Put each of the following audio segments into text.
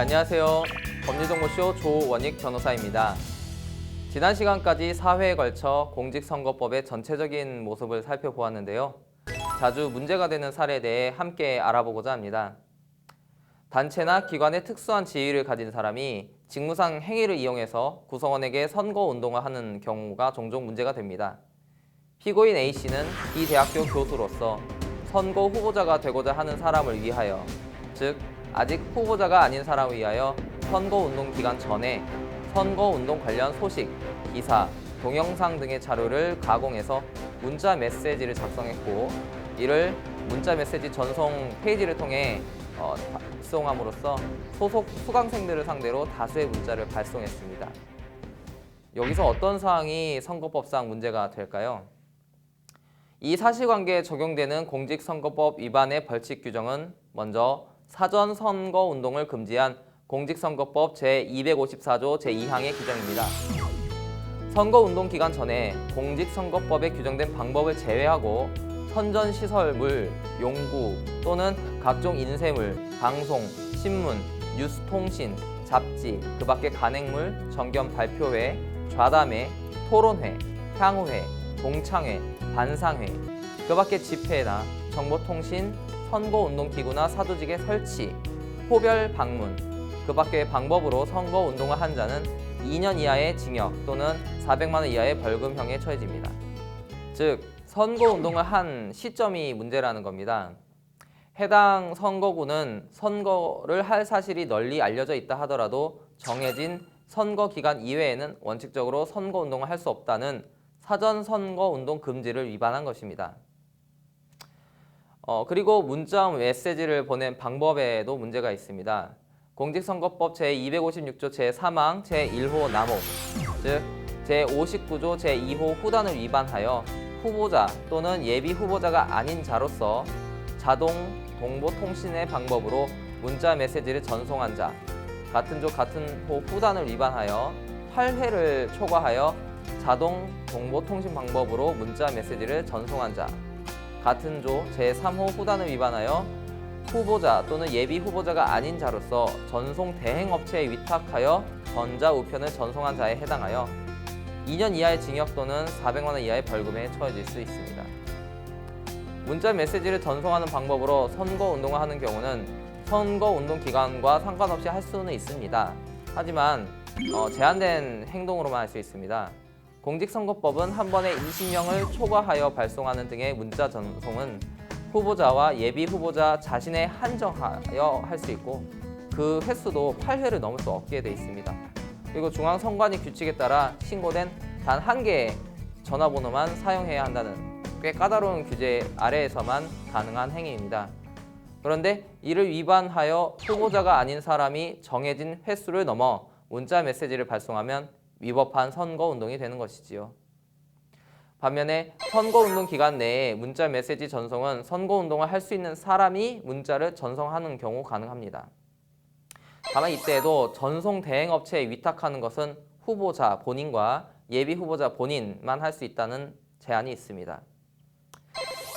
안녕하세요. 법률정보쇼 조원익 변호사입니다. 지난 시간까지 4회에 걸쳐 공직선거법의 전체적인 모습을 살펴보았는데요. 자주 문제가 되는 사례에 대해 함께 알아보고자 합니다. 단체나 기관의 특수한 지위를 가진 사람이 직무상 행위를 이용해서 구성원에게 선거운동을 하는 경우가 종종 문제가 됩니다. 피고인 A씨는 이 대학교 교수로서 선거 후보자가 되고자 하는 사람을 위하여, 즉 아직 후보자가 아닌 사람을 위하여 선거운동 기간 전에 선거운동 관련 소식, 기사, 동영상 등의 자료를 가공해서 문자 메시지를 작성했고, 이를 문자 메시지 전송 페이지를 통해 발송함으로써 소속 수강생들을 상대로 다수의 문자를 발송했습니다. 여기서 어떤 사항이 선거법상 문제가 될까요? 이 사실관계에 적용되는 공직선거법 위반의 벌칙 규정은 먼저 사전 선거운동을 금지한 공직선거법 제254조 제2항의 규정입니다. 선거운동 기간 전에 공직선거법에 규정된 방법을 제외하고 선전시설물, 용구 또는 각종 인쇄물, 방송, 신문, 뉴스통신, 잡지, 그 밖의 간행물, 정견 발표회, 좌담회, 토론회, 향후회, 동창회, 반상회, 그 밖의 집회나 정보통신, 선거운동기구나 사조직의 설치, 호별 방문, 그 밖의 방법으로 선거운동을 한 자는 2년 이하의 징역 또는 400만 원 이하의 벌금형에 처해집니다. 즉, 선거운동을 한 시점이 문제라는 겁니다. 해당 선거구는 선거를 할 사실이 널리 알려져 있다 하더라도 정해진 선거 기간 이외에는 원칙적으로 선거운동을 할 수 없다는 사전 선거운동 금지를 위반한 것입니다. 그리고 문자 메시지를 보낸 방법에도 문제가 있습니다. 공직선거법 제256조 제3항 제1호 남호, 즉 제59조 제2호 후단을 위반하여 후보자 또는 예비 후보자가 아닌 자로서 자동 동보통신의 방법으로 문자 메시지를 전송한 자, 같은 조 같은 호 후단을 위반하여 8회를 초과하여 자동 동보통신 방법으로 문자 메시지를 전송한 자, 같은 조 제3호 후단을 위반하여 후보자 또는 예비 후보자가 아닌 자로서 전송 대행업체에 위탁하여 전자우편을 전송한 자에 해당하여 2년 이하의 징역 또는 400만 원 이하의 벌금에 처해질 수 있습니다. 문자 메시지를 전송하는 방법으로 선거운동을 하는 경우는 선거운동 기간과 상관없이 할 수는 있습니다. 하지만 제한된 행동으로만 할 수 있습니다. 공직선거법은 한 번에 20명을 초과하여 발송하는 등의 문자 전송은 후보자와 예비 후보자 자신에 한정하여 할 수 있고, 그 횟수도 8회를 넘을 수 없게 되어 있습니다. 그리고 중앙선관위 규칙에 따라 신고된 단 한 개의 전화번호만 사용해야 한다는 꽤 까다로운 규제 아래에서만 가능한 행위입니다. 그런데 이를 위반하여 후보자가 아닌 사람이 정해진 횟수를 넘어 문자 메시지를 발송하면 위법한 선거운동이 되는 것이지요. 반면에 선거운동 기간 내에 문자 메시지 전송은 선거운동을 할 수 있는 사람이 문자를 전송하는 경우 가능합니다. 다만 이때에도 전송 대행업체에 위탁하는 것은 후보자 본인과 예비 후보자 본인만 할 수 있다는 제한이 있습니다.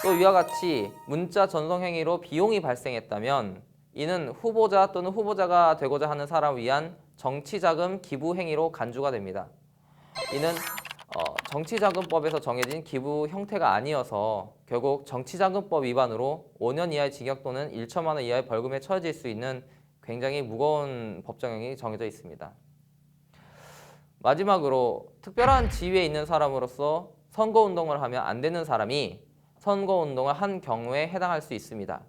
또 위와 같이 문자 전송 행위로 비용이 발생했다면 이는 후보자 또는 후보자가 되고자 하는 사람을 위한 정치자금 기부 행위로 간주가 됩니다. 이는 정치자금법에서 정해진 기부 형태가 아니어서 결국 정치자금법 위반으로 5년 이하의 징역 또는 1천만 원 이하의 벌금에 처해질 수 있는 굉장히 무거운 법정형이 정해져 있습니다. 마지막으로 특별한 지위에 있는 사람으로서 선거운동을 하면 안 되는 사람이 선거운동을 한 경우에 해당할 수 있습니다.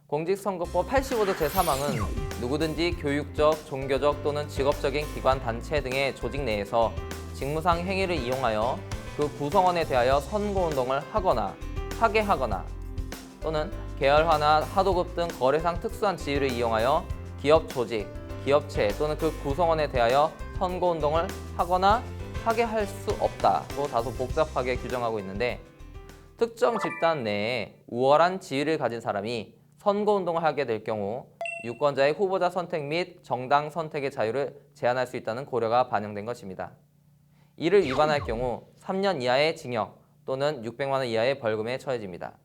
공직선거법 85조 제3항은 누구든지 교육적, 종교적 또는 직업적인 기관, 단체 등의 조직 내에서 직무상 행위를 이용하여 그 구성원에 대하여 선거운동을 하거나 하게 하거나 또는 계열화나 하도급 등 거래상 특수한 지위를 이용하여 기업 조직, 기업체 또는 그 구성원에 대하여 선거운동을 하거나 하게 할 수 없다고 다소 복잡하게 규정하고 있는데, 특정 집단 내에 우월한 지위를 가진 사람이 선거운동을 하게 될 경우 유권자의 후보자 선택 및 정당 선택의 자유를 제한할 수 있다는 고려가 반영된 것입니다. 이를 위반할 경우 3년 이하의 징역 또는 600만 원 이하의 벌금에 처해집니다.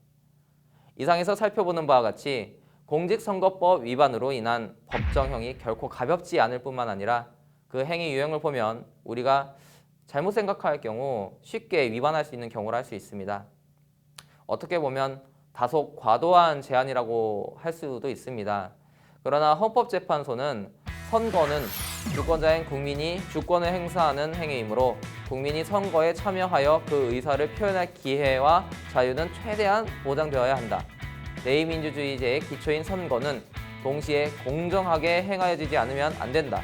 이상에서 살펴보는 바와 같이 공직선거법 위반으로 인한 법정형이 결코 가볍지 않을 뿐만 아니라 그 행위 유형을 보면 우리가 잘못 생각할 경우 쉽게 위반할 수 있는 경우를 할 수 있습니다. 어떻게 보면 다소 과도한 제한이라고 할 수도 있습니다. 그러나 헌법재판소는 선거는 주권자인 국민이 주권을 행사하는 행위이므로 국민이 선거에 참여하여 그 의사를 표현할 기회와 자유는 최대한 보장되어야 한다. 대의민주주의제의 기초인 선거는 동시에 공정하게 행하여지지 않으면 안 된다.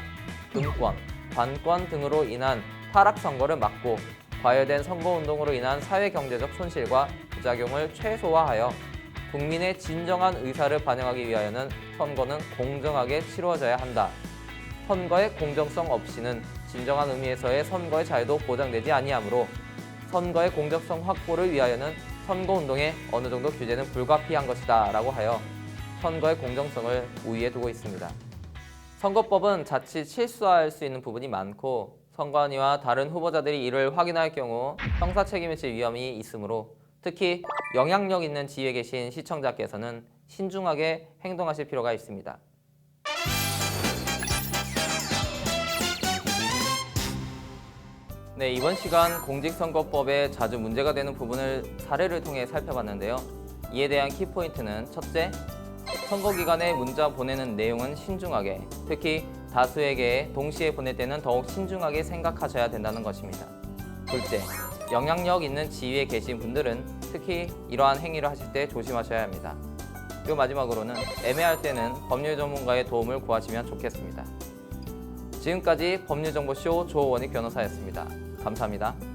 금권, 관권 등으로 인한 타락선거를 막고 과열된 선거운동으로 인한 사회경제적 손실과 부작용을 최소화하여 국민의 진정한 의사를 반영하기 위하여는 선거는 공정하게 치루어져야 한다. 선거의 공정성 없이는 진정한 의미에서의 선거의 자유도 보장되지 아니하므로 선거의 공정성 확보를 위하여는 선거운동의 어느 정도 규제는 불가피한 것이다 라고 하여 선거의 공정성을 우위에 두고 있습니다. 선거법은 자칫 실수할 수 있는 부분이 많고 선관위와 다른 후보자들이 이를 확인할 경우 형사 책임을 질 위험이 있으므로 특히 영향력 있는 지위에 계신 시청자께서는 신중하게 행동하실 필요가 있습니다. 네, 이번 시간 공직선거법에 자주 문제가 되는 부분을 사례를 통해 살펴봤는데요. 이에 대한 키포인트는 첫째, 선거 기간에 문자 보내는 내용은 신중하게, 특히 다수에게 동시에 보낼 때는 더욱 신중하게 생각하셔야 된다는 것입니다. 둘째, 영향력 있는 지위에 계신 분들은 특히 이러한 행위를 하실 때 조심하셔야 합니다. 그리고 마지막으로는 애매할 때는 법률 전문가의 도움을 구하시면 좋겠습니다. 지금까지 법률정보쇼 조원익 변호사였습니다. 감사합니다.